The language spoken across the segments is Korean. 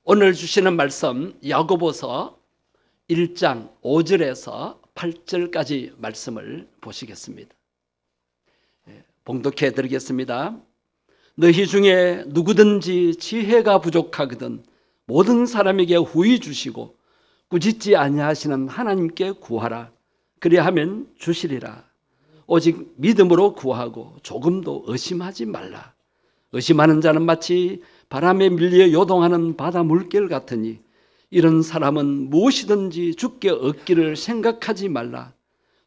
오늘 주시는 말씀 야고보서 1장 5절에서 8절까지 말씀을 보시겠습니다. 봉독해 드리겠습니다. 너희 중에 누구든지 지혜가 부족하거든 모든 사람에게 후히 주시고 꾸짖지 아니하시는 하나님께 구하라. 그리하면 주시리라. 오직 믿음으로 구하고 조금도 의심하지 말라. 의심하는 자는 마치 바람에 밀려 요동하는 바다 물결 같으니 이런 사람은 무엇이든지 주께 얻기를 생각하지 말라.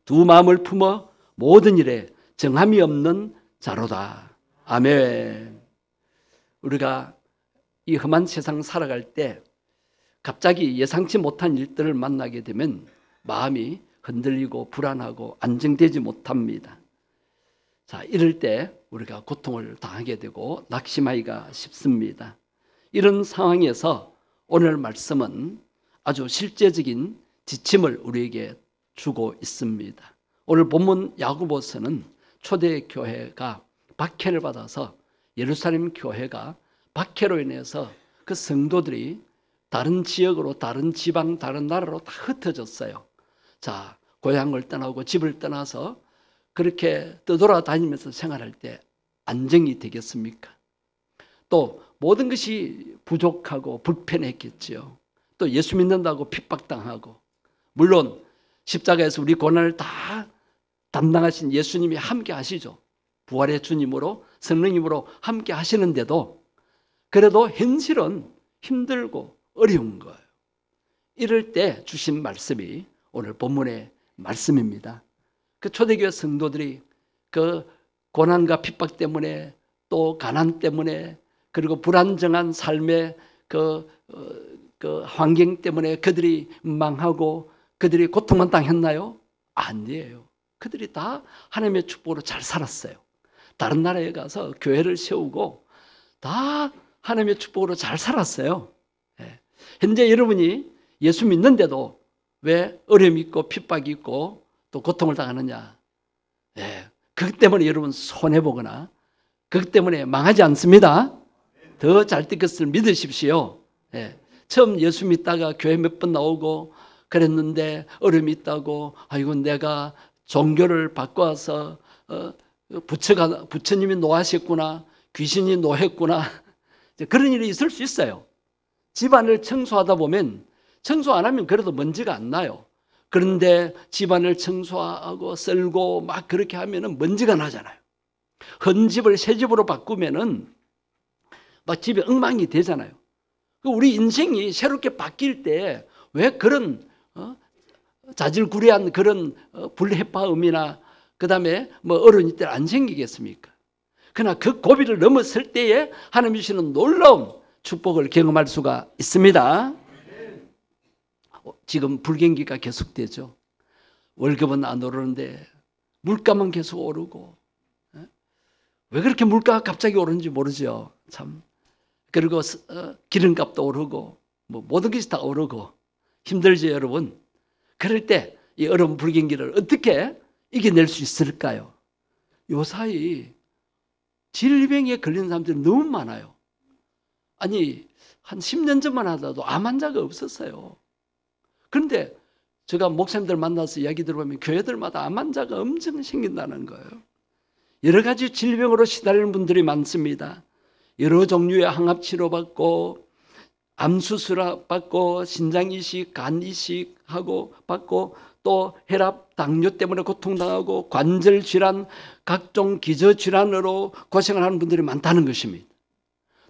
두 마음을 품어 모든 일에 정함이 없는 자로다. 아멘. 우리가 이 험한 세상 살아갈 때 갑자기 예상치 못한 일들을 만나게 되면 마음이 흔들리고 불안하고 안정되지 못합니다. 자, 이럴 때 우리가 고통을 당하게 되고 낙심하기가 쉽습니다. 이런 상황에서 오늘 말씀은 아주 실제적인 지침을 우리에게 주고 있습니다. 오늘 본문 야고보서는 초대교회가 박해를 받아서 예루살렘 교회가 박해로 인해서 그 성도들이 다른 지역으로, 다른 지방, 다른 나라로 다 흩어졌어요. 자, 고향을 떠나고 집을 떠나서 그렇게 떠돌아다니면서 생활할 때 안정이 되겠습니까? 또 모든 것이 부족하고 불편했겠죠. 또 예수 믿는다고 핍박당하고, 물론 십자가에서 우리 고난을 다 담당하신 예수님이 함께 하시죠. 부활의 주님으로 성령님으로 함께 하시는데도 그래도 현실은 힘들고 어려운 거예요. 이럴 때 주신 말씀이 오늘 본문의 말씀입니다. 그 초대교회 성도들이 그 고난과 핍박 때문에 또 가난 때문에 그리고 불안정한 삶의 그 환경 때문에 그들이 망하고 그들이 고통만 당했나요? 아니에요. 그들이 다 하나님의 축복으로 잘 살았어요. 다른 나라에 가서 교회를 세우고 다 하나님의 축복으로 잘 살았어요. 현재 여러분이 예수 믿는데도 왜 어려움이 있고 핍박이 있고 또 고통을 당하느냐? 그것 때문에 여러분 손해보거나 그것 때문에 망하지 않습니다. 더 잘 될 것을 믿으십시오. 처음 예수 믿다가 교회 몇 번 나오고 그랬는데 어려움이 있다고 아이고 내가 종교를 바꿔서 부처님이 노하셨구나, 귀신이 노했구나, 그런 일이 있을 수 있어요. 집안을 청소하다 보면 청소 안 하면 그래도 먼지가 안 나요. 그런데 집안을 청소하고 썰고 막 그렇게 하면은 먼지가 나잖아요. 헌 집을 새 집으로 바꾸면은 막 집에 엉망이 되잖아요. 우리 인생이 새롭게 바뀔 때 왜 그런 자질구레한 그런 불해파음이나 그다음에 뭐 어려운 일 안 생기겠습니까? 그러나 그 고비를 넘었을 때에 하나님 주시는 놀라운 축복을 경험할 수가 있습니다. 지금 불경기가 계속되죠. 월급은 안 오르는데 물가만 계속 오르고, 왜 그렇게 물가가 갑자기 오르는지 모르죠. 참. 그리고 기름값도 오르고 뭐 모든 것이 다 오르고 힘들죠, 여러분. 그럴 때 이 어려운 불경기를 어떻게 이겨낼 수 있을까요? 요사이 질병에 걸린 사람들이 너무 많아요. 아니 한 10년 전만 하더라도 암 환자가 없었어요. 그런데 제가 목사님들 만나서 이야기 들어보면 교회들마다 암 환자가 엄청 생긴다는 거예요. 여러 가지 질병으로 시달리는 분들이 많습니다. 여러 종류의 항암치료 받고 암수술 받고 신장이식, 간이식하고 받고 또 혈압, 당뇨 때문에 고통당하고 관절 질환, 각종 기저 질환으로 고생을 하는 분들이 많다는 것입니다.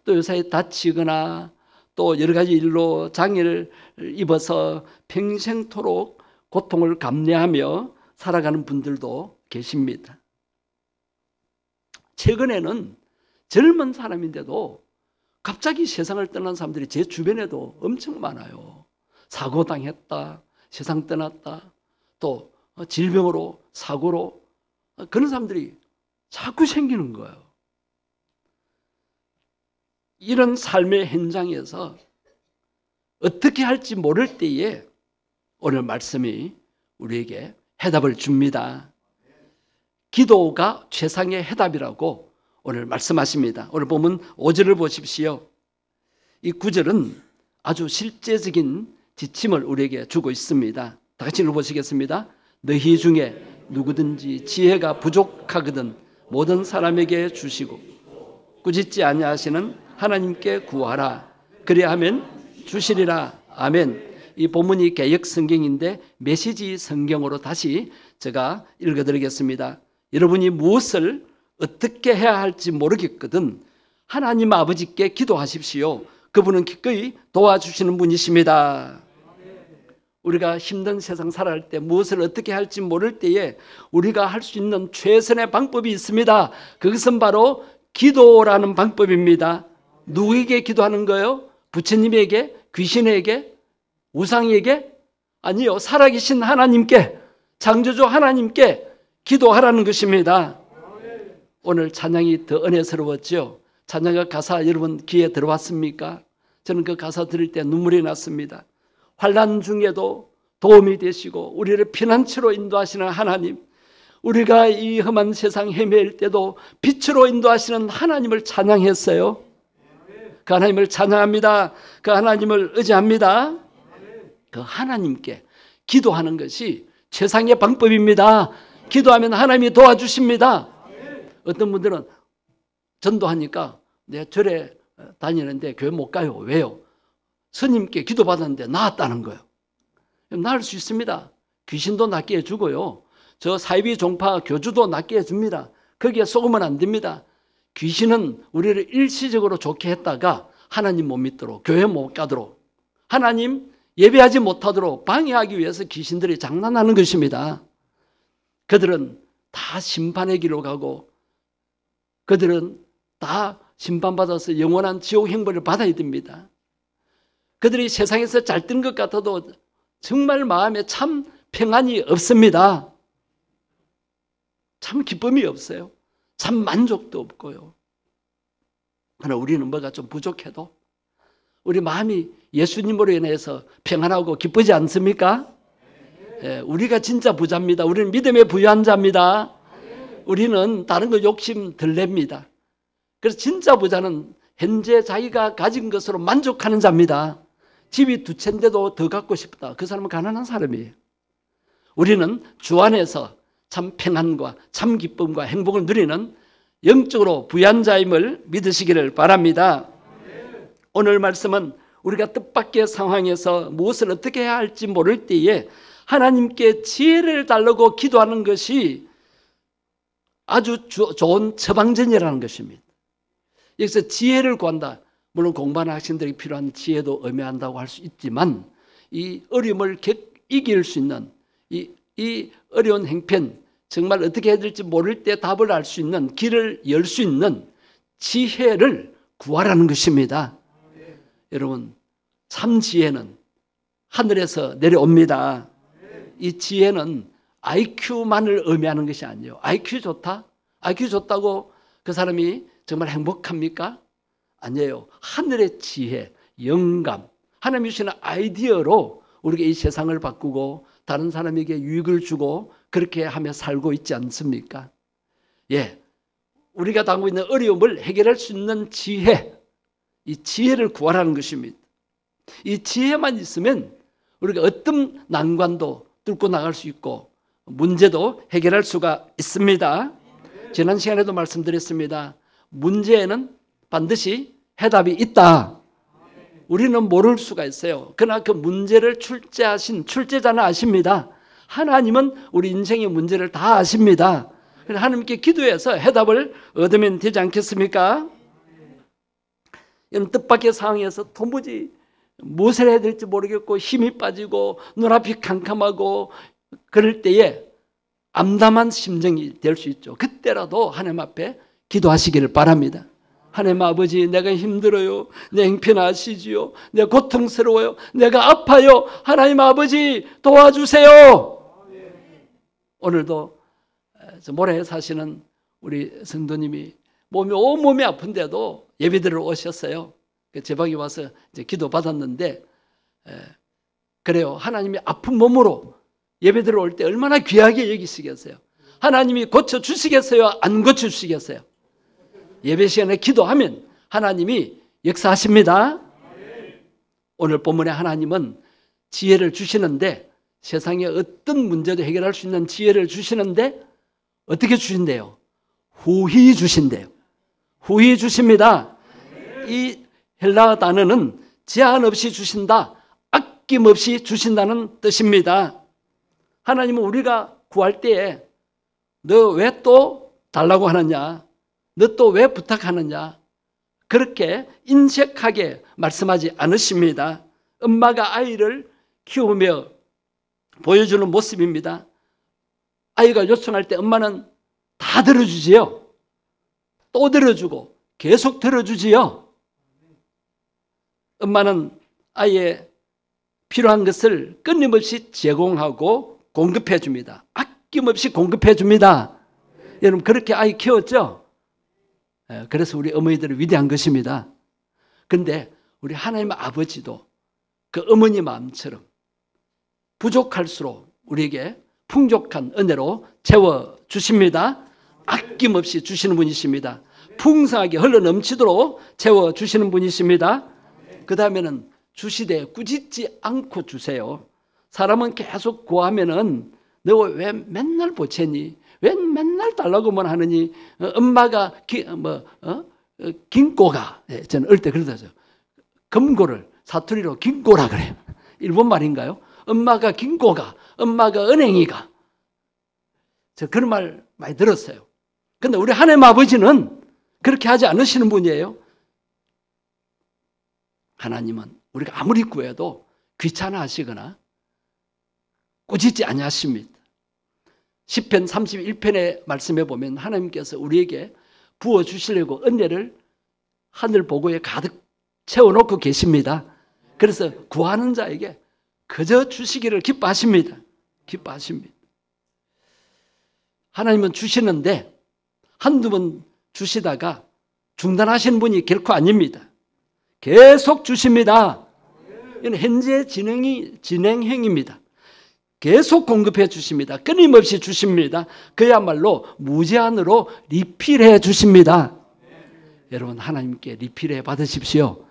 또 요새 다치거나 또 여러 가지 일로 장애를 입어서 평생토록 고통을 감내하며 살아가는 분들도 계십니다. 최근에는 젊은 사람인데도 갑자기 세상을 떠난 사람들이 제 주변에도 엄청 많아요. 사고당했다, 세상 떠났다, 또 질병으로, 사고로 그런 사람들이 자꾸 생기는 거예요. 이런 삶의 현장에서 어떻게 할지 모를 때에 오늘 말씀이 우리에게 해답을 줍니다. 기도가 최상의 해답이라고 오늘 말씀하십니다. 오늘 보면 5절을 보십시오. 이 9절은 아주 실제적인 지침을 우리에게 주고 있습니다. 다 같이 읽어보시겠습니다. 너희 중에 누구든지 지혜가 부족하거든 모든 사람에게 주시고 꾸짖지 아니하시는 하나님께 구하라. 그리하면 주시리라. 아멘. 이 본문이 개역 성경인데 메시지 성경으로 다시 제가 읽어드리겠습니다. 여러분이 무엇을 어떻게 해야 할지 모르겠거든 하나님 아버지께 기도하십시오. 그분은 기꺼이 도와주시는 분이십니다. 우리가 힘든 세상 살아갈 때 무엇을 어떻게 할지 모를 때에 우리가 할 수 있는 최선의 방법이 있습니다. 그것은 바로 기도라는 방법입니다. 누구에게 기도하는 거예요? 부처님에게? 귀신에게? 우상에게? 아니요. 살아계신 하나님께, 창조주 하나님께 기도하라는 것입니다. 오늘 찬양이 더 은혜스러웠죠. 찬양의 가사 여러분 귀에 들어왔습니까? 저는 그 가사 들을 때 눈물이 났습니다. 환난 중에도 도움이 되시고 우리를 피난처로 인도하시는 하나님, 우리가 이 험한 세상 헤매일 때도 빛으로 인도하시는 하나님을 찬양했어요. 그 하나님을 찬양합니다. 그 하나님을 의지합니다. 그 하나님께 기도하는 것이 최상의 방법입니다. 기도하면 하나님이 도와주십니다. 어떤 분들은 전도하니까 내가 절에 다니는데 교회 못 가요. 왜요? 스님께 기도받았는데 나았다는 거예요. 나을 수 있습니다. 귀신도 낫게 해주고요. 저 사이비 종파 교주도 낫게 해줍니다. 거기에 속으면 안 됩니다. 귀신은 우리를 일시적으로 좋게 했다가 하나님 못 믿도록, 교회 못 가도록, 하나님 예배하지 못하도록 방해하기 위해서 귀신들이 장난하는 것입니다. 그들은 다 심판의 길로 가고 그들은 다 심판받아서 영원한 지옥 형벌을 받아야 됩니다. 그들이 세상에서 잘 뜬 것 같아도 정말 마음에 참 평안이 없습니다. 참 기쁨이 없어요. 참 만족도 없고요. 그러나 우리는 뭐가 좀 부족해도 우리 마음이 예수님으로 인해서 평안하고 기쁘지 않습니까? 예, 우리가 진짜 부자입니다. 우리는 믿음의 부유한 자입니다. 우리는 다른 거 욕심 덜 냅니다. 그래서 진짜 부자는 현재 자기가 가진 것으로 만족하는 자입니다. 집이 2채인데도 더 갖고 싶다. 그 사람은 가난한 사람이에요. 우리는 주 안에서 참 평안과 참 기쁨과 행복을 누리는 영적으로 부유한 자임을 믿으시기를 바랍니다. 오늘 말씀은 우리가 뜻밖의 상황에서 무엇을 어떻게 해야 할지 모를 때에 하나님께 지혜를 달라고 기도하는 것이 아주 좋은 처방전이라는 것입니다. 여기서 지혜를 구한다. 물론 공부하는 학생들이 필요한 지혜도 의미한다고 할 수 있지만 이 어려움을 이길 수 있는 이 어려운 행편, 정말 어떻게 해야 될지 모를 때 답을 알 수 있는 길을 열 수 있는 지혜를 구하라는 것입니다. 여러분, 참 지혜는 하늘에서 내려옵니다. 이 지혜는 IQ만을 의미하는 것이 아니에요. IQ 좋다? IQ 좋다고 그 사람이 정말 행복합니까? 아니에요. 하늘의 지혜, 영감, 하나님이 주시는 아이디어로 우리가 이 세상을 바꾸고 다른 사람에게 유익을 주고 그렇게 하며 살고 있지 않습니까? 예, 우리가 당하고 있는 어려움을 해결할 수 있는 지혜, 이 지혜를 구하라는 것입니다. 이 지혜만 있으면 우리가 어떤 난관도 뚫고 나갈 수 있고 문제도 해결할 수가 있습니다. 지난 시간에도 말씀드렸습니다. 문제에는 반드시 해답이 있다. 우리는 모를 수가 있어요. 그러나 그 문제를 출제하신 출제자는 아십니다. 하나님은 우리 인생의 문제를 다 아십니다. 그래서 하나님께 기도해서 해답을 얻으면 되지 않겠습니까? 이런 뜻밖의 상황에서 도무지 무엇을 해야 될지 모르겠고 힘이 빠지고 눈앞이 캄캄하고 그럴 때에 암담한 심정이 될 수 있죠. 그때라도 하나님 앞에 기도하시기를 바랍니다. 하나님 아버지, 내가 힘들어요. 내 형편 아시지요? 내가 고통스러워요. 내가 아파요. 하나님 아버지 도와주세요. 오늘도 모래에 사시는 우리 성도님이 온몸이 아픈데도 예배드리러 오셨어요. 제 방에 와서 이제 기도 받았는데, 그래요. 하나님이 아픈 몸으로 예배드리러 올 때 얼마나 귀하게 여기시겠어요? 하나님이 고쳐주시겠어요? 안 고쳐주시겠어요? 예배 시간에 기도하면 하나님이 역사하십니다. 오늘 본문에 하나님은 지혜를 주시는데 세상의 어떤 문제도 해결할 수 있는 지혜를 주시는데 어떻게 주신대요? 후히 주신대요. 후히 주십니다. 이 헬라어 단어는 제한 없이 주신다, 아낌없이 주신다는 뜻입니다. 하나님은 우리가 구할 때에 너 왜 또 달라고 하느냐, 너 또 왜 부탁하느냐, 그렇게 인색하게 말씀하지 않으십니다. 엄마가 아이를 키우며 보여주는 모습입니다. 아이가 요청할 때 엄마는 다 들어주지요. 또 들어주고 계속 들어주지요. 엄마는 아이의 필요한 것을 끊임없이 제공하고 공급해 줍니다. 아낌없이 공급해 줍니다. 여러분 그렇게 아이 키웠죠? 그래서 우리 어머니들은 위대한 것입니다. 그런데 우리 하나님 아버지도 그 어머니 마음처럼 부족할수록 우리에게 풍족한 은혜로 채워주십니다. 아낌없이 주시는 분이십니다. 풍성하게 흘러넘치도록 채워주시는 분이십니다. 그 다음에는 주시되 꾸짖지 않고 주세요. 사람은 계속 구하면은 너 왜 맨날 보채니? 왜 맨날 달라고만 하느니? 엄마가 긴꼬가, 저는 어릴 때 그러더라고요. 금고를 사투리로 긴꼬라 그래요. 일본 말인가요? 엄마가 긴꼬가, 엄마가 은행이가. 저 그런 말 많이 들었어요. 근데 우리 하나님 아버지는 그렇게 하지 않으시는 분이에요. 하나님은 우리가 아무리 구해도 귀찮아 하시거나 꾸짖지 아니하십니다. 시편 31편의 말씀에 보면 하나님께서 우리에게 부어주시려고 은혜를 하늘 보고에 가득 채워놓고 계십니다. 그래서 구하는 자에게 그저 주시기를 기뻐하십니다. 기뻐하십니다. 하나님은 주시는데 한두 번 주시다가 중단하시는 분이 결코 아닙니다. 계속 주십니다. 이건 현재 진행형입니다. 계속 공급해 주십니다. 끊임없이 주십니다. 그야말로 무제한으로 리필해 주십니다. 여러분 하나님께 리필해 받으십시오.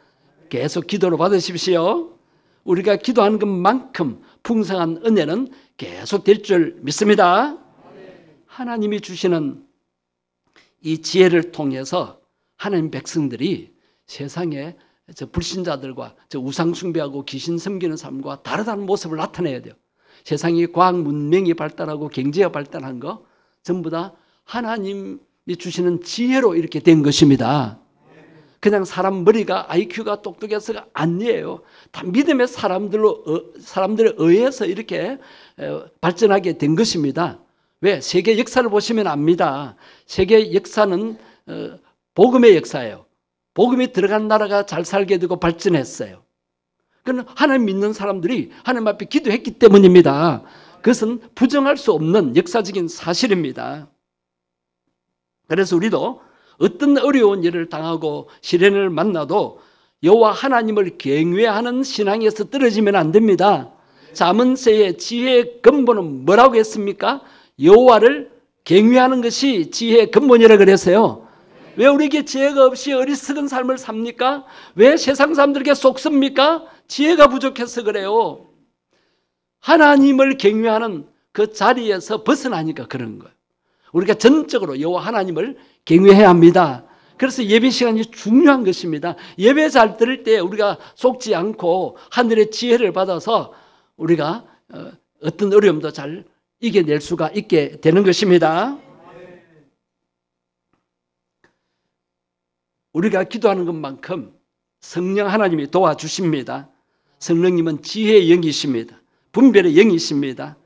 계속 기도로 받으십시오. 우리가 기도하는 것만큼 풍성한 은혜는 계속 될 줄 믿습니다. 하나님이 주시는 이 지혜를 통해서 하나님 백성들이 세상에 불신자들과 우상 숭배하고 귀신 섬기는 삶과 다르다는 모습을 나타내야 돼요. 세상이 과학 문명이 발달하고 경제가 발달한 거 전부 다 하나님이 주시는 지혜로 이렇게 된 것입니다. 그냥 사람 머리가 IQ가 똑똑해서가 아니에요. 다 믿음의 사람들에 의해서 이렇게 발전하게 된 것입니다. 왜? 세계 역사를 보시면 압니다. 세계 역사는 복음의 역사예요. 복음이 들어간 나라가 잘 살게 되고 발전했어요. 그건 하나님 믿는 사람들이 하나님 앞에 기도했기 때문입니다. 그것은 부정할 수 없는 역사적인 사실입니다. 그래서 우리도 어떤 어려운 일을 당하고 시련을 만나도 여호와 하나님을 경외하는 신앙에서 떨어지면 안 됩니다. 잠언서의 지혜의 근본은 뭐라고 했습니까? 여호와를 경외하는 것이 지혜의 근본이라고 그랬어요. 왜 우리에게 지혜가 없이 어리석은 삶을 삽니까? 왜 세상 사람들에게 속습니까? 지혜가 부족해서 그래요. 하나님을 경외하는 그 자리에서 벗어나니까 그런 거예요. 우리가 전적으로 여호와 하나님을 경외해야 합니다. 그래서 예배 시간이 중요한 것입니다. 예배 잘 들을 때 우리가 속지 않고 하늘의 지혜를 받아서 우리가 어떤 어려움도 잘 이겨낼 수가 있게 되는 것입니다. 우리가 기도하는 것만큼 성령 하나님이 도와주십니다. 성령님은 지혜의 영이십니다. 분별의 영이십니다.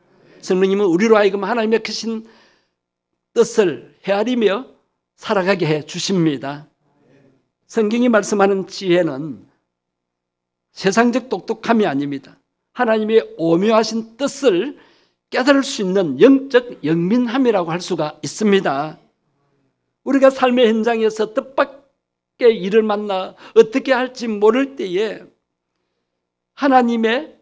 성령님은 우리로 하여금 하나님의 크신 뜻을 헤아리며 살아가게 해 주십니다. 성경이 말씀하는 지혜는 세상적 똑똑함이 아닙니다. 하나님의 오묘하신 뜻을 깨달을 수 있는 영적 영민함이라고 할 수가 있습니다. 우리가 삶의 현장에서 뜻밖의 일을 만나 어떻게 할지 모를 때에 하나님의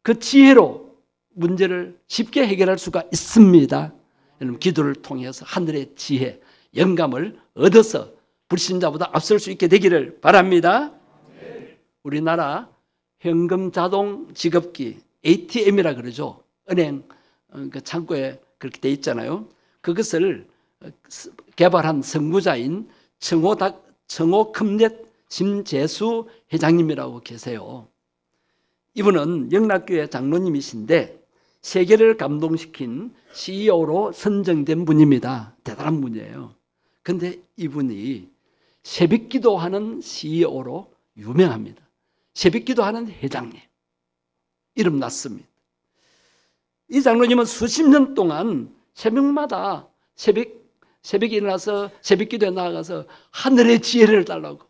그 지혜로 문제를 쉽게 해결할 수가 있습니다. 여러분 기도를 통해서 하늘의 지혜, 영감을 얻어서 불신자보다 앞설 수 있게 되기를 바랍니다. 우리나라 현금 자동 지급기 ATM이라 그러죠. 은행 그 창고에 그렇게 돼 있잖아요. 그것을 개발한 선구자인 청호컴넷 심재수 회장님이라고 계세요. 이분은 영락교회 장로님이신데 세계를 감동시킨 CEO로 선정된 분입니다. 대단한 분이에요. 그런데 이분이 새벽기도하는 CEO로 유명합니다. 새벽기도하는 회장님. 이름 났습니다. 이 장로님은 수십 년 동안 새벽마다 새벽에 일어나서 새벽기도에 나가서 하늘의 지혜를 달라고,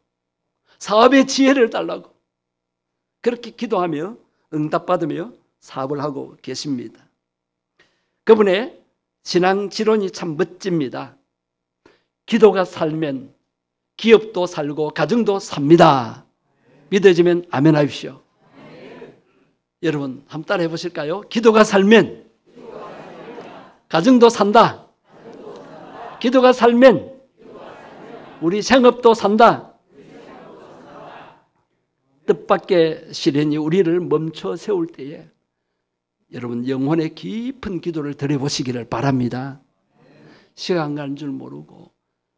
사업의 지혜를 달라고 그렇게 기도하며 응답받으며 사업을 하고 계십니다. 그분의 신앙 지론이 참 멋집니다. 기도가 살면 기업도 살고 가정도 삽니다. 믿어지면 아멘 하십시오. 여러분 한번 따라해 보실까요? 기도가 살면 가정도 산다. 기도가 살면 우리 생업도 산다. 뜻밖의 시련이 우리를 멈춰 세울 때에 여러분 영혼의 깊은 기도를 드려보시기를 바랍니다. 시간 가는 줄 모르고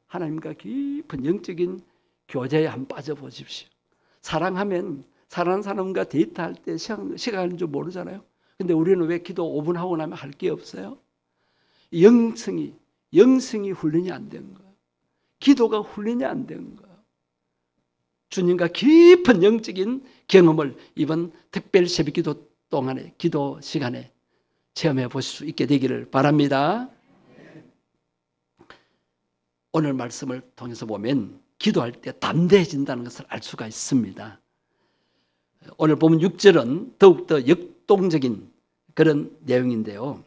하나님과 깊은 영적인 교제에 한번 빠져보십시오. 사랑하면 사랑하는 사람과 데이트할 때 시간 가는 줄 모르잖아요. 근데 우리는 왜 기도 5분 하고 나면 할 게 없어요? 영성이 훈련이 안 된 거예요. 기도가 훈련이 안 된 거예요. 주님과 깊은 영적인 경험을 이번 특별 새벽기도 동안에 기도 시간에 체험해 보실 수 있게 되기를 바랍니다. 오늘 말씀을 통해서 보면 기도할 때 담대해진다는 것을 알 수가 있습니다. 오늘 보면 6절은 더욱더 역동적인 그런 내용인데요.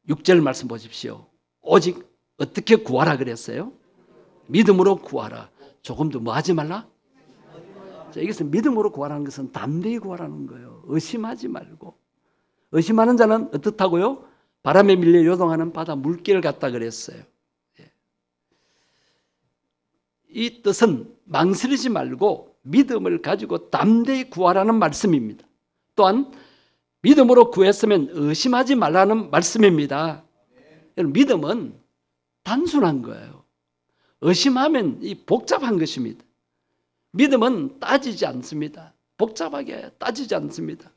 6절 말씀 보십시오. 오직 어떻게 구하라 그랬어요? 믿음으로 구하라. 조금 더 뭐 하지 말라? 자, 이것은 믿음으로 구하라는 것은 담대히 구하라는 거예요. 의심하지 말고. 의심하는 자는 어떻다고요? 바람에 밀려 요동하는 바다 물길 같다 그랬어요. 이 뜻은 망설이지 말고 믿음을 가지고 담대히 구하라는 말씀입니다. 또한 믿음으로 구했으면 의심하지 말라는 말씀입니다. 믿음은 단순한 거예요. 의심하면 이 복잡한 것입니다. 믿음은 따지지 않습니다. 복잡하게 따지지 않습니다.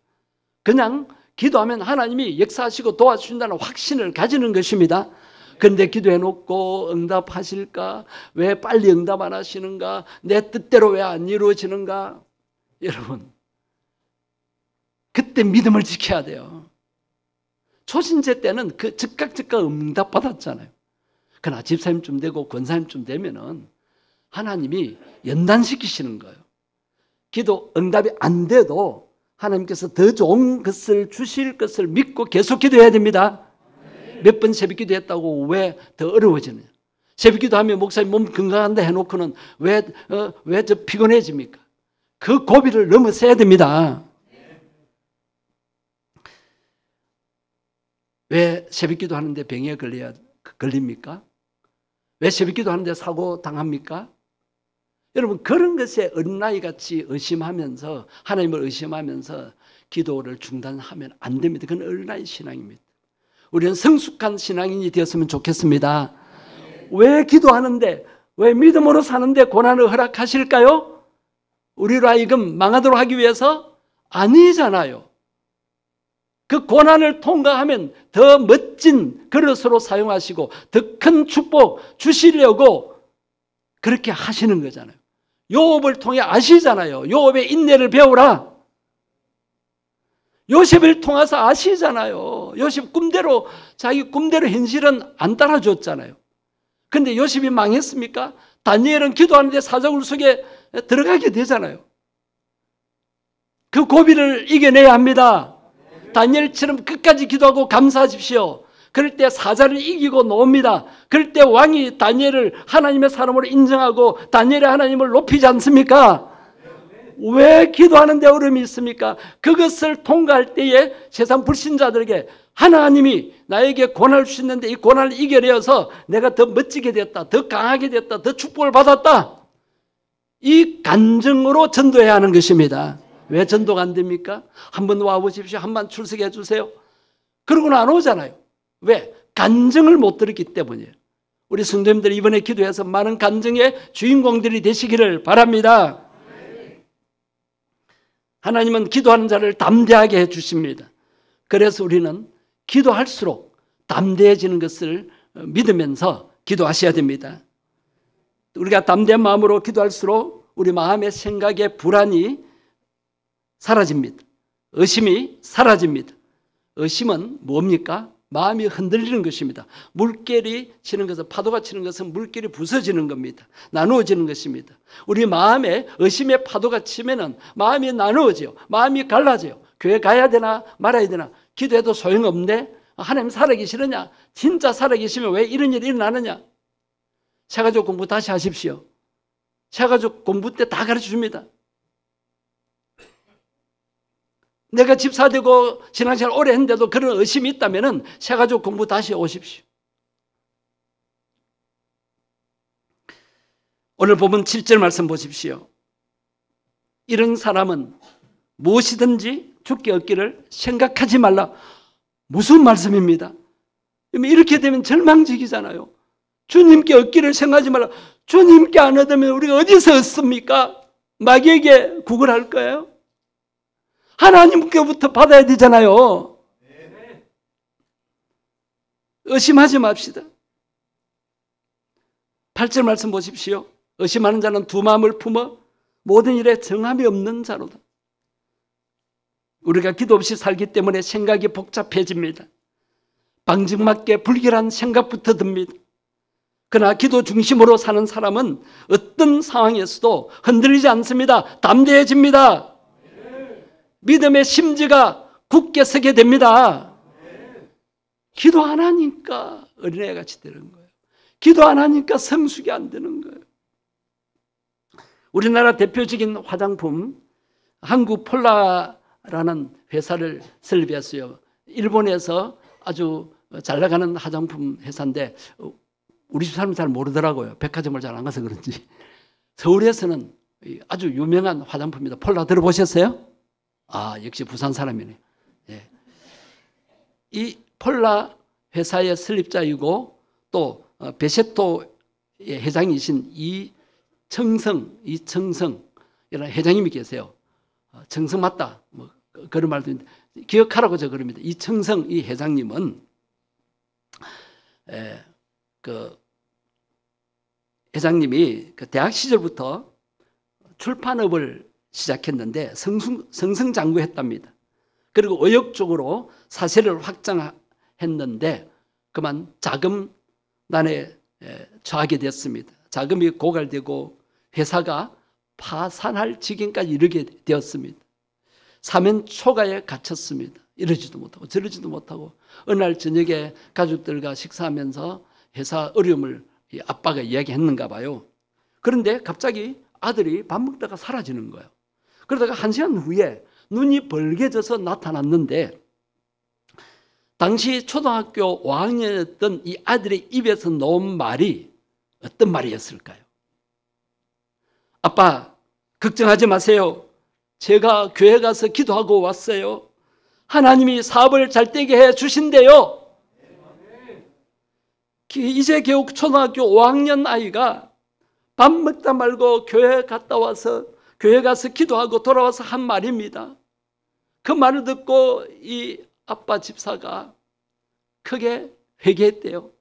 그냥 기도하면 하나님이 역사하시고 도와주신다는 확신을 가지는 것입니다. 그런데 기도해놓고 응답하실까? 왜 빨리 응답 안 하시는가? 내 뜻대로 왜 안 이루어지는가? 여러분, 그때 믿음을 지켜야 돼요. 초신제 때는 그 즉각 응답 받았잖아요. 그러나 집사님쯤 되고 권사님쯤 되면은 하나님이 연단시키시는 거예요. 기도 응답이 안 돼도 하나님께서 더 좋은 것을 주실 것을 믿고 계속 기도해야 됩니다. 몇 번 새벽 기도했다고 왜 더 어려워지느냐? 새벽 기도하면 목사님 몸 건강한다 해놓고는 왜 저 피곤해집니까? 그 고비를 넘어서야 됩니다. 왜 새벽 기도하는데 병에 걸립니까? 왜 새벽 기도하는데 사고 당합니까? 여러분, 그런 것에 어린아이같이 의심하면서 하나님을 의심하면서 기도를 중단하면 안 됩니다. 그건 어린아이 신앙입니다. 우리는 성숙한 신앙인이 되었으면 좋겠습니다. 왜 기도하는데, 왜 믿음으로 사는데 고난을 허락하실까요? 우리로 하여금 망하도록 하기 위해서? 아니잖아요. 그 고난을 통과하면 더 멋진 그릇으로 사용하시고 더 큰 축복 주시려고 그렇게 하시는 거잖아요. 요업을 통해 아시잖아요. 요업의 인내를 배우라. 요셉을 통해서 아시잖아요. 요셉 꿈대로, 자기 꿈대로 현실은 안 따라줬잖아요. 근데 요셉이 망했습니까? 다니엘은 기도하는데 사자굴 속에 들어가게 되잖아요. 그 고비를 이겨내야 합니다. 다니엘처럼 끝까지 기도하고 감사하십시오. 그럴 때 사자를 이기고 나옵니다. 그럴 때 왕이 다니엘을 하나님의 사람으로 인정하고 다니엘의 하나님을 높이지 않습니까? 왜 기도하는 데 어려움이 있습니까? 그것을 통과할 때에 세상 불신자들에게 하나님이 나에게 고난을 주셨는데 이 고난을 이겨내어서 내가 더 멋지게 됐다, 더 강하게 됐다, 더 축복을 받았다. 이 간증으로 전도해야 하는 것입니다. 왜 전도가 안 됩니까? 한번 와보십시오. 한번 출석해 주세요. 그러고는 안 오잖아요. 왜? 간증을 못 들었기 때문이에요. 우리 성도님들 이번에 기도해서 많은 간증의 주인공들이 되시기를 바랍니다. 하나님은 기도하는 자를 담대하게 해주십니다. 그래서 우리는 기도할수록 담대해지는 것을 믿으면서 기도하셔야 됩니다. 우리가 담대한 마음으로 기도할수록 우리 마음의 생각의 불안이 사라집니다. 의심이 사라집니다. 의심은 뭡니까? 마음이 흔들리는 것입니다. 물결이 치는 것은, 파도가 치는 것은 물결이 부서지는 겁니다. 나누어지는 것입니다. 우리 마음에 의심의 파도가 치면은 마음이 나누어져요. 마음이 갈라져요. 교회 가야 되나 말아야 되나, 기도해도 소용없는데 하나님 살아계시느냐, 진짜 살아계시면 왜 이런 일이 일어나느냐. 새가족 공부 다시 하십시오. 새가족 공부 때 다 가르쳐 줍니다. 내가 집사되고 신앙생활 오래 했는데도 그런 의심이 있다면 새가족 공부 다시 오십시오. 오늘 본문 7절 말씀 보십시오. 이런 사람은 무엇이든지 죽게 얻기를 생각하지 말라. 무슨 말씀입니다? 이렇게 되면 절망적이잖아요. 주님께 얻기를 생각하지 말라. 주님께 안 얻으면 우리가 어디서 얻습니까? 마귀에게 구걸할 거예요? 하나님께부터 받아야 되잖아요. 의심하지 맙시다. 8절 말씀 보십시오. 의심하는 자는 두 마음을 품어 모든 일에 정함이 없는 자로다. 우리가 기도 없이 살기 때문에 생각이 복잡해집니다. 방증맞게 불길한 생각부터 듭니다. 그러나 기도 중심으로 사는 사람은 어떤 상황에서도 흔들리지 않습니다. 담대해집니다. 믿음의 심지가 굳게 서게 됩니다. 기도 안 하니까 어린애같이 되는 거예요. 기도 안 하니까 성숙이 안 되는 거예요. 우리나라 대표적인 화장품 한국 폴라라는 회사를 설립했어요. 일본에서 아주 잘 나가는 화장품 회사인데 우리 집 사람이 잘 모르더라고요. 백화점을 잘 안 가서 그런지. 서울에서는 아주 유명한 화장품입니다. 폴라 들어보셨어요? 아, 역시 부산 사람이네. 예. 이 폴라 회사의 설립자이고 또 베셰토의 회장이신 이청성 이라는 회장님이 계세요. 청성 맞다. 뭐 그런 말도 있는데 기억하라고 저 그럽니다. 이청성 이 회장님은 그 회장님이 그 대학 시절부터 출판업을 시작했는데 승승장구했답니다. 그리고 의욕적으로 사세를 확장했는데 그만 자금난에 처하게 됐습니다. 자금이 고갈되고 회사가 파산할 지경까지 이르게 되었습니다. 사면 초가에 갇혔습니다. 이러지도 못하고 저러지도 못하고 어느 날 저녁에 가족들과 식사하면서 회사 어려움을 아빠가 이야기했는가 봐요. 그런데 갑자기 아들이 밥 먹다가 사라지는 거예요. 그러다가 1시간 후에 눈이 벌게져서 나타났는데 당시 초등학교 5학년이었던 이 아들의 입에서 나온 말이 어떤 말이었을까요? 아빠, 걱정하지 마세요. 제가 교회 가서 기도하고 왔어요. 하나님이 사업을 잘 되게 해 주신대요. 이제 겨우 초등학교 5학년 아이가 밥 먹다 말고 교회 갔다 와서 교회 가서 기도하고 돌아와서 한 말입니다. 그 말을 듣고 이 아빠 집사가 크게 회개했대요.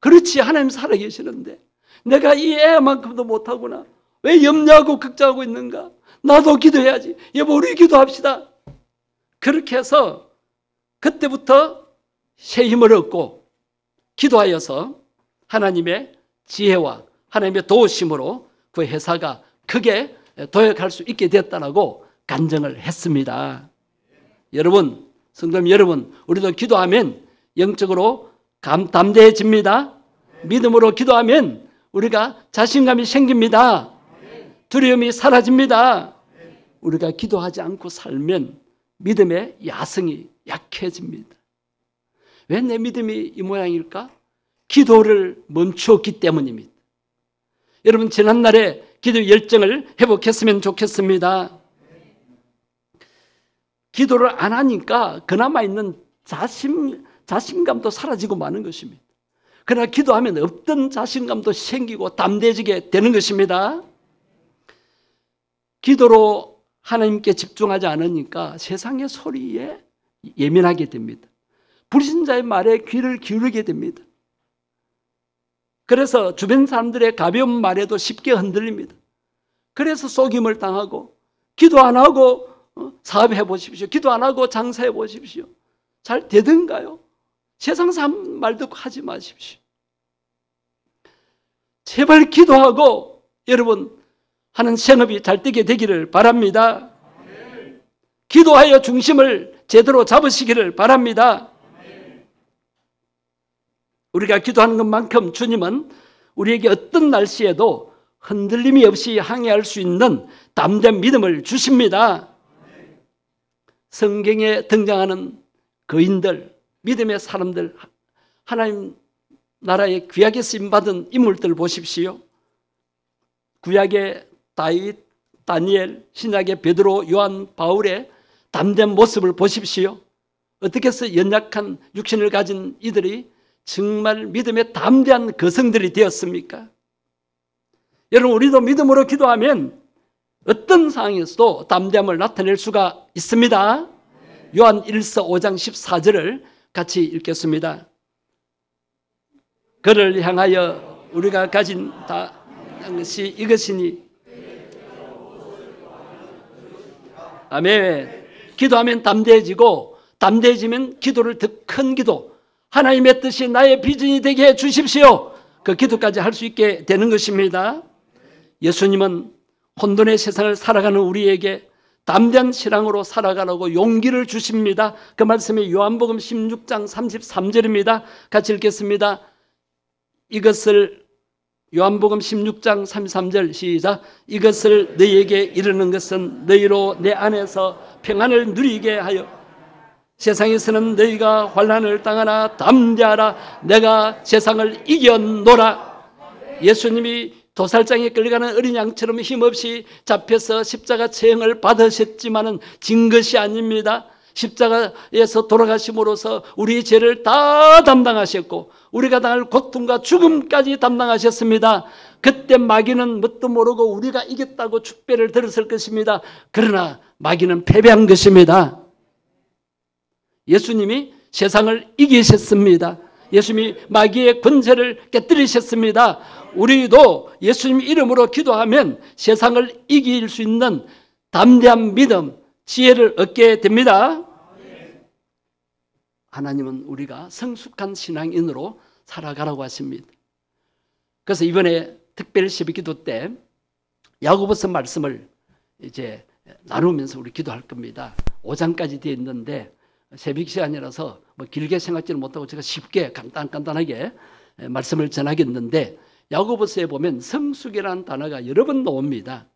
그렇지, 하나님 살아계시는데 내가 이 애만큼도 못하구나. 왜 염려하고 걱정하고 있는가? 나도 기도해야지. 여보, 우리 기도합시다. 그렇게 해서 그때부터 새 힘을 얻고 기도하여서 하나님의 지혜와 하나님의 도우심으로 그 회사가 크게 도약할 수 있게 됐다고 간증을 했습니다. 여러분, 성도님 여러분, 우리도 기도하면 영적으로 담대해집니다. 믿음으로 기도하면 우리가 자신감이 생깁니다. 두려움이 사라집니다. 우리가 기도하지 않고 살면 믿음의 야성이 약해집니다. 왜 내 믿음이 이 모양일까? 기도를 멈추었기 때문입니다. 여러분, 지난날에 기도 열정을 회복했으면 좋겠습니다. 기도를 안 하니까 그나마 있는 자신감도 사라지고 마는 것입니다. 그러나 기도하면 없던 자신감도 생기고 담대해지게 되는 것입니다. 기도로 하나님께 집중하지 않으니까 세상의 소리에 예민하게 됩니다. 불신자의 말에 귀를 기울이게 됩니다. 그래서 주변 사람들의 가벼운 말에도 쉽게 흔들립니다. 그래서 속임을 당하고 기도 안 하고 사업해 보십시오. 기도 안 하고 장사해 보십시오. 잘 되던가요? 세상 사람 말 듣고 하지 마십시오. 제발 기도하고 여러분 하는 생업이 잘 되게 되기를 바랍니다. 기도하여 중심을 제대로 잡으시기를 바랍니다. 우리가 기도하는 것만큼 주님은 우리에게 어떤 날씨에도 흔들림이 없이 항해할 수 있는 담대한 믿음을 주십니다. 성경에 등장하는 거인들, 믿음의 사람들, 하나님 나라에 귀하게 쓰임받은 인물들 보십시오. 구약의 다윗, 다니엘, 신약의 베드로, 요한, 바울의 담대한 모습을 보십시오. 어떻게 해서 연약한 육신을 가진 이들이 정말 믿음의 담대한 거성들이 되었습니까? 여러분, 우리도 믿음으로 기도하면 어떤 상황에서도 담대함을 나타낼 수가 있습니다. 요한 1서 5장 14절을 같이 읽겠습니다. 그를 향하여 우리가 가진 것이 이것이니. 아멘. 기도하면 담대해지고, 담대해지면 기도를 더 큰 기도, 하나님의 뜻이 나의 비전이 되게 해 주십시오. 그 기도까지 할 수 있게 되는 것입니다. 예수님은 혼돈의 세상을 살아가는 우리에게 담대한 신앙으로 살아가라고 용기를 주십니다. 그 말씀이 요한복음 16장 33절입니다. 같이 읽겠습니다. 이것을 요한복음 16장 33절 시작. 이것을 너희에게 이르는 것은 너희로 내 안에서 평안을 누리게 하여 세상에서는 너희가 환난을 당하나 담대하라. 내가 세상을 이겨노라. 예수님이 도살장에 끌려가는 어린 양처럼 힘없이 잡혀서 십자가 체형을 받으셨지만은 진 것이 아닙니다. 십자가에서 돌아가심으로써 우리 죄를 다 담당하셨고 우리가 당할 고통과 죽음까지 담당하셨습니다. 그때 마귀는 뭣도 모르고 우리가 이겼다고 축배를 들었을 것입니다. 그러나 마귀는 패배한 것입니다. 예수님이 세상을 이기셨습니다. 예수님이 마귀의 권세를 깨뜨리셨습니다. 우리도 예수님 이름으로 기도하면 세상을 이길 수 있는 담대한 믿음, 지혜를 얻게 됩니다. 하나님은 우리가 성숙한 신앙인으로 살아가라고 하십니다. 그래서 이번에 특별 새벽기도 때 야고보서 말씀을 이제 나누면서 우리 기도할 겁니다. 5장까지 되어 있는데 새벽 시간이라서 뭐 길게 생각지는 못하고 제가 쉽게 간단하게 말씀을 전하겠는데, 야고보서에 보면 성숙이라는 단어가 여러 번 나옵니다.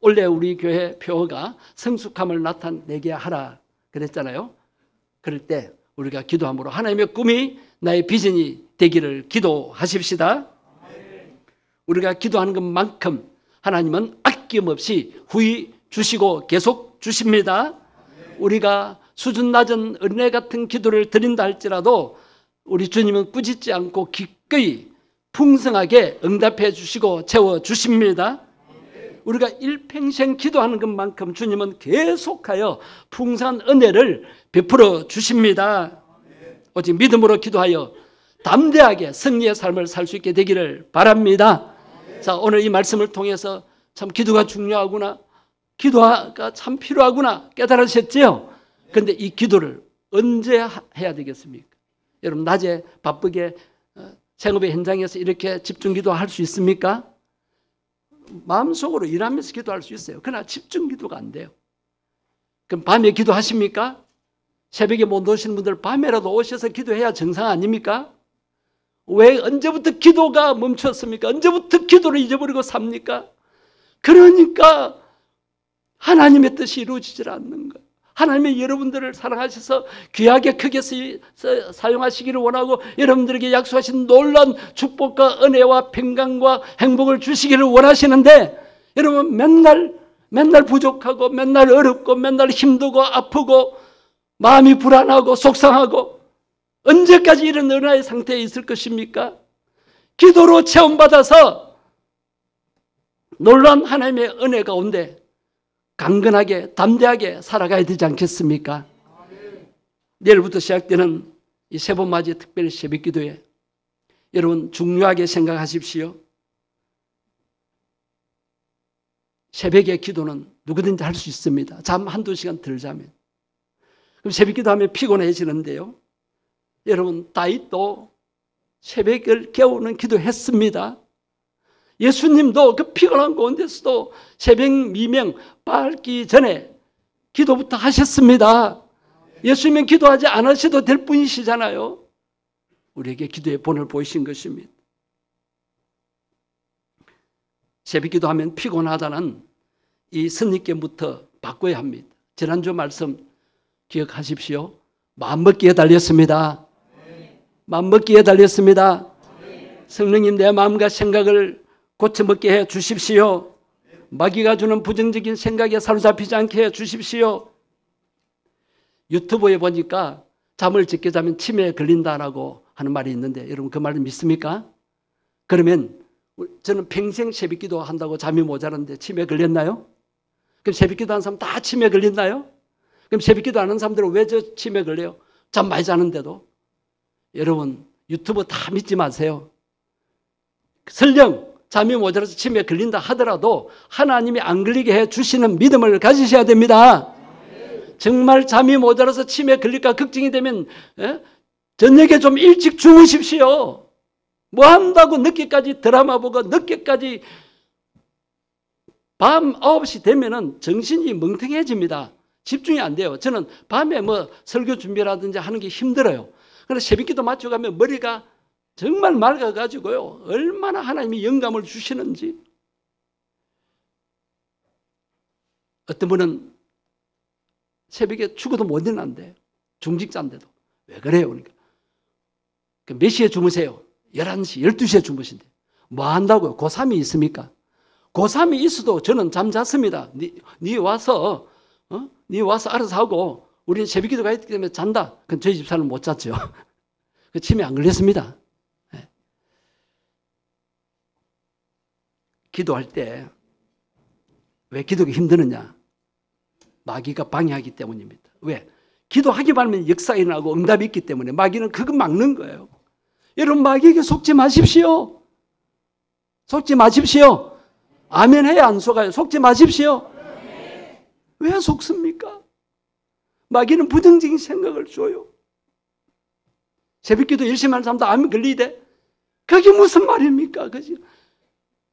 원래 우리 교회 표어가 성숙함을 나타내게 하라 그랬잖아요. 그럴 때 우리가 기도함으로 하나님의 꿈이 나의 비전이 되기를 기도하십시다. 우리가 기도하는 것만큼 하나님은 아낌없이 후히 주시고 계속 주십니다. 우리가 수준 낮은 은혜 같은 기도를 드린다 할지라도 우리 주님은 꾸짖지 않고 기꺼이 풍성하게 응답해 주시고 채워 주십니다. 우리가 일평생 기도하는 것만큼 주님은 계속하여 풍성한 은혜를 베풀어 주십니다. 오직 믿음으로 기도하여 담대하게 승리의 삶을 살 수 있게 되기를 바랍니다. 자, 오늘 이 말씀을 통해서 참 기도가 중요하구나, 기도가 참 필요하구나 깨달으셨죠? 그런데 이 기도를 언제 해야 되겠습니까? 여러분, 낮에 바쁘게 생업의 현장에서 이렇게 집중 기도할 수 있습니까? 마음속으로 일하면서 기도할 수 있어요. 그러나 집중 기도가 안 돼요. 그럼 밤에 기도하십니까? 새벽에 못 오시는 분들 밤에라도 오셔서 기도해야 정상 아닙니까? 왜 언제부터 기도가 멈췄습니까? 언제부터 기도를 잊어버리고 삽니까? 그러니까 하나님의 뜻이 이루어지질 않는 거예요. 하나님의 여러분들을 사랑하셔서 귀하게 크게 사용하시기를 원하고 여러분들에게 약속하신 놀라운 축복과 은혜와 평강과 행복을 주시기를 원하시는데 여러분 맨날 부족하고 맨날 어렵고 맨날 힘들고 아프고 마음이 불안하고 속상하고 언제까지 이런 은하의 상태에 있을 것입니까? 기도로 체험받아서 놀라운 하나님의 은혜 가운데 강건하게 담대하게 살아가야 되지 않겠습니까? 내일부터 시작되는 이 세 번 맞이 특별 새벽 기도에 여러분 중요하게 생각하십시오. 새벽의 기도는 누구든지 할 수 있습니다. 잠 한두 시간 덜 자면. 그럼 새벽 기도하면 피곤해지는데요. 여러분 다윗도 새벽을 깨우는 기도했습니다. 예수님도 그 피곤한 가운데서도 새벽 미명 밝기 전에 기도부터 하셨습니다. 예수님은 기도하지 않으셔도 될 분이시잖아요. 우리에게 기도의 본을 보이신 것입니다. 새벽 기도하면 피곤하다는 이 선입견부터 바꿔야 합니다. 지난주 말씀 기억하십시오. 마음먹기에 달렸습니다. 마음먹기에 달렸습니다. 성령님 내 마음과 생각을 고쳐먹게 해 주십시오. 마귀가 주는 부정적인 생각에 사로잡히지 않게 해 주십시오. 유튜브에 보니까 잠을 적게 자면 치매에 걸린다라고 하는 말이 있는데 여러분 그 말을 믿습니까? 그러면 저는 평생 새벽 기도 한다고 잠이 모자란데 치매에 걸렸나요? 그럼 새벽 기도 하는 사람 다 치매에 걸린다요? 그럼 새벽 기도 하는 사람들은 왜 저 치매에 걸려요? 잠 많이 자는데도. 여러분 유튜브 다 믿지 마세요. 설령 잠이 모자라서 치매에 걸린다 하더라도 하나님이 안 걸리게 해 주시는 믿음을 가지셔야 됩니다. 정말 잠이 모자라서 치매에 걸릴까 걱정이 되면 저녁에 좀 일찍 주무십시오. 뭐 한다고 늦게까지 드라마 보고 늦게까지 밤 9시 되면은 정신이 멍텅해집니다. 집중이 안 돼요. 저는 밤에 뭐 설교 준비라든지 하는 게 힘들어요. 그런데 새벽기도 맞춰가면 머리가 정말 맑아가지고요. 얼마나 하나님이 영감을 주시는지. 어떤 분은 새벽에 죽어도 못 일어난대. 중직자인데도. 왜 그래요? 그러니까 몇 시에 주무세요? 11시, 12시에 주무신대. 뭐 한다고요? 고3이 있습니까? 고3이 있어도 저는 잠잤습니다. 니 와서 알아서 하고 우리는 새벽기도 가야 되기 때문에 잔다. 그럼 저희 집사는 못 잤죠. 그 치매 안 걸렸습니다. 네. 기도할 때 왜 기도가 힘드느냐? 마귀가 방해하기 때문입니다. 왜? 기도하기만 하면 역사가 일어나고 응답이 있기 때문에 마귀는 그거 막는 거예요. 여러분 마귀에게 속지 마십시오. 속지 마십시오. 아멘 해야 안 속아요. 속지 마십시오. 왜 속습니까? 마귀는 부정적인 생각을 줘요. 새벽기도 열심히 하는 사람도 암이 걸리대. 그게 무슨 말입니까? 그지?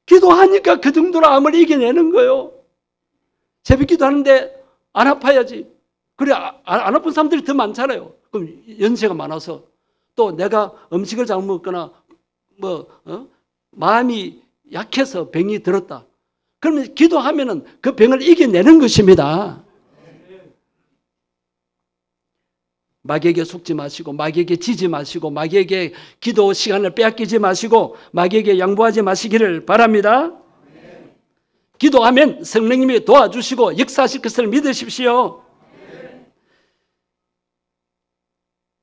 기도하니까 그 정도로 암을 이겨내는 거예요. 새벽기도 하는데 안 아파야지. 그래 안 아픈 사람들이 더 많잖아요. 그럼 연세가 많아서 또 내가 음식을 잘못 먹거나 마음이 약해서 병이 들었다. 그러면 기도하면은 그 병을 이겨내는 것입니다. 마귀에게 속지 마시고 마귀에게 지지 마시고 마귀에게 기도 시간을 빼앗기지 마시고 마귀에게 양보하지 마시기를 바랍니다. 기도하면 성령님이 도와주시고 역사하실 것을 믿으십시오.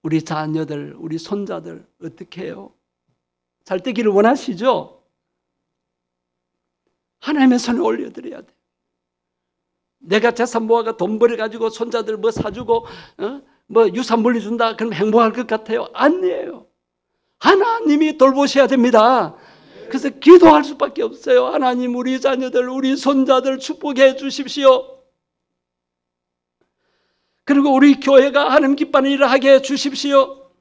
우리 자녀들, 우리 손자들 어떻게 해요? 잘 되기를 원하시죠? 하나님의 손에 올려드려야 돼. 내가 재산 모아가 돈 벌어가지고 손자들 뭐 사주고 뭐 유산 물려준다 그럼 행복할 것 같아요? 아니에요. 하나님이 돌보셔야 됩니다. 그래서 기도할 수밖에 없어요. 하나님 우리 자녀들 우리 손자들 축복해 주십시오. 그리고 우리 교회가 하나님 기뻐하는 일을 하게 해 주십시오.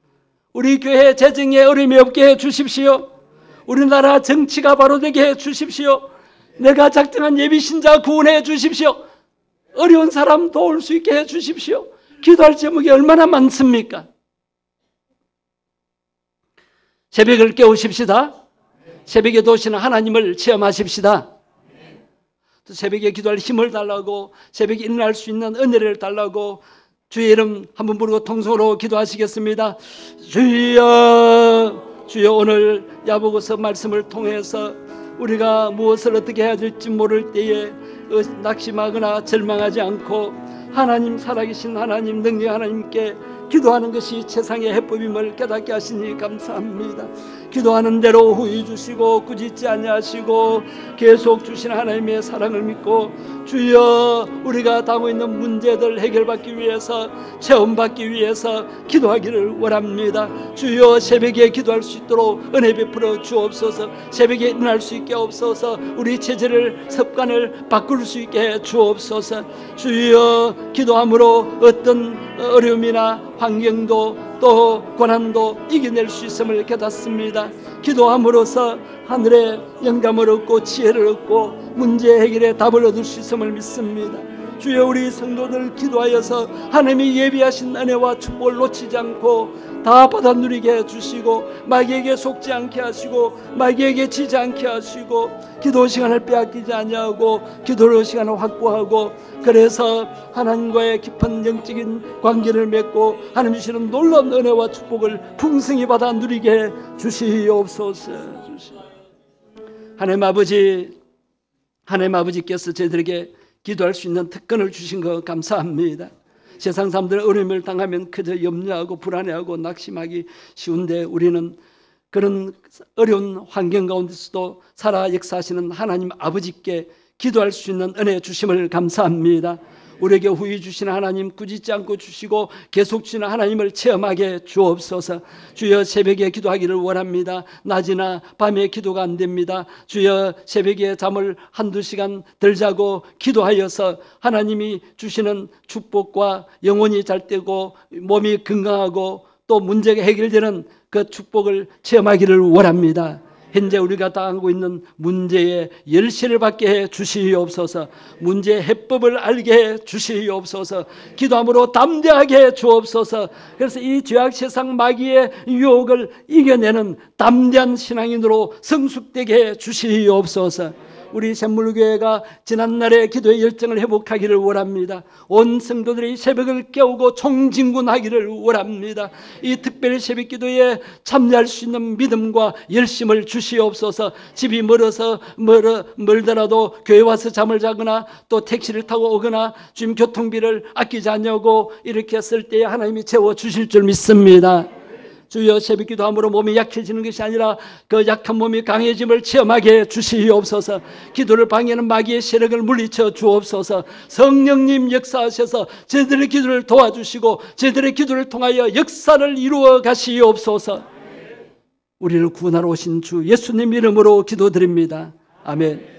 우리 교회 재정에 어려움이 없게 해 주십시오. 우리나라 정치가 바로 되게 해 주십시오. 내가 작정한 예비신자 구원해 주십시오. 어려운 사람 도울 수 있게 해 주십시오. 기도할 제목이 얼마나 많습니까? 새벽을 깨우십시다. 새벽에 도우시는 하나님을 체험하십시다. 또 새벽에 기도할 힘을 달라고 새벽에 일어날 수 있는 은혜를 달라고 주의 이름 한번 부르고 통성으로 기도하시겠습니다. 주여, 주여 오늘 야보고서 말씀을 통해서 우리가 무엇을 어떻게 해야 될지 모를 때에 낙심하거나 절망하지 않고 하나님, 살아계신 하나님, 능력 하나님께 기도하는 것이 세상의 해법임을 깨닫게 하시니 감사합니다. 기도하는 대로 후히 주시고 꾸짖지 아니하시고 계속 주신 하나님의 사랑을 믿고 주여 우리가 당하고 있는 문제들 해결받기 위해서, 체험받기 위해서 기도하기를 원합니다. 주여 새벽에 기도할 수 있도록 은혜 베풀어 주옵소서. 새벽에 일어날 수 있게 없어서 우리 체질을, 습관을 바꿀 수 있게 해 주옵소서. 주여 기도함으로 어떤 어려움이나 환경도 또 고난도 이겨낼 수 있음을 깨닫습니다. 기도함으로써 하늘의 영감을 얻고 지혜를 얻고 문제 해결의 답을 얻을 수 있음을 믿습니다. 주여 우리 성도들 기도하여서 하나님이 예비하신 은혜와 축복을 놓치지 않고 다 받아 누리게 해주시고 마귀에게 속지 않게 하시고 마귀에게 지지 않게 하시고 기도 시간을 빼앗기지 아니하고 기도 시간을 확보하고 그래서 하나님과의 깊은 영적인 관계를 맺고 하나님 주시는 놀라운 은혜와 축복을 풍성히 받아 누리게 해 주시옵소서. 하나님 아버지께서 저희들에게 기도할 수 있는 특권을 주신 것 감사합니다. 세상 사람들은 어려움을 당하면 그저 염려하고 불안해하고 낙심하기 쉬운데 우리는 그런 어려운 환경 가운데서도 살아 역사하시는 하나님 아버지께 기도할 수 있는 은혜 주심을 감사합니다. 우리에게 후히 주시는 하나님, 꾸짖지 않고 주시고 계속 주시는 하나님을 체험하게 주옵소서. 주여 새벽에 기도하기를 원합니다. 낮이나 밤에 기도가 안 됩니다. 주여 새벽에 잠을 한두 시간 덜 자고 기도하여서 하나님이 주시는 축복과 영혼이 잘 되고 몸이 건강하고 또 문제가 해결되는 그 축복을 체험하기를 원합니다. 현재 우리가 당하고 있는 문제의 열쇠를 받게 해 주시옵소서. 문제의 해법을 알게 해 주시옵소서. 기도함으로 담대하게 해 주옵소서. 그래서 이 죄악 세상 마귀의 유혹을 이겨내는 담대한 신앙인으로 성숙되게 해 주시옵소서. 우리 샘물교회가 지난날의 기도의 열정을 회복하기를 원합니다. 온 성도들이 새벽을 깨우고 총진군하기를 원합니다. 이 특별 새벽 기도에 참여할 수 있는 믿음과 열심을 주시옵소서. 집이 멀더라도 교회 와서 잠을 자거나 또 택시를 타고 오거나 주님 교통비를 아끼지 않냐고 이렇게 쓸 때에 하나님이 채워주실 줄 믿습니다. 주여 새벽 기도함으로 몸이 약해지는 것이 아니라 그 약한 몸이 강해짐을 체험하게 해 주시옵소서. 기도를 방해하는 마귀의 세력을 물리쳐 주옵소서. 성령님 역사하셔서 저희들의 기도를 도와주시고 저희들의 기도를 통하여 역사를 이루어 가시옵소서. 우리를 구원하러 오신 주 예수님 이름으로 기도드립니다. 아멘.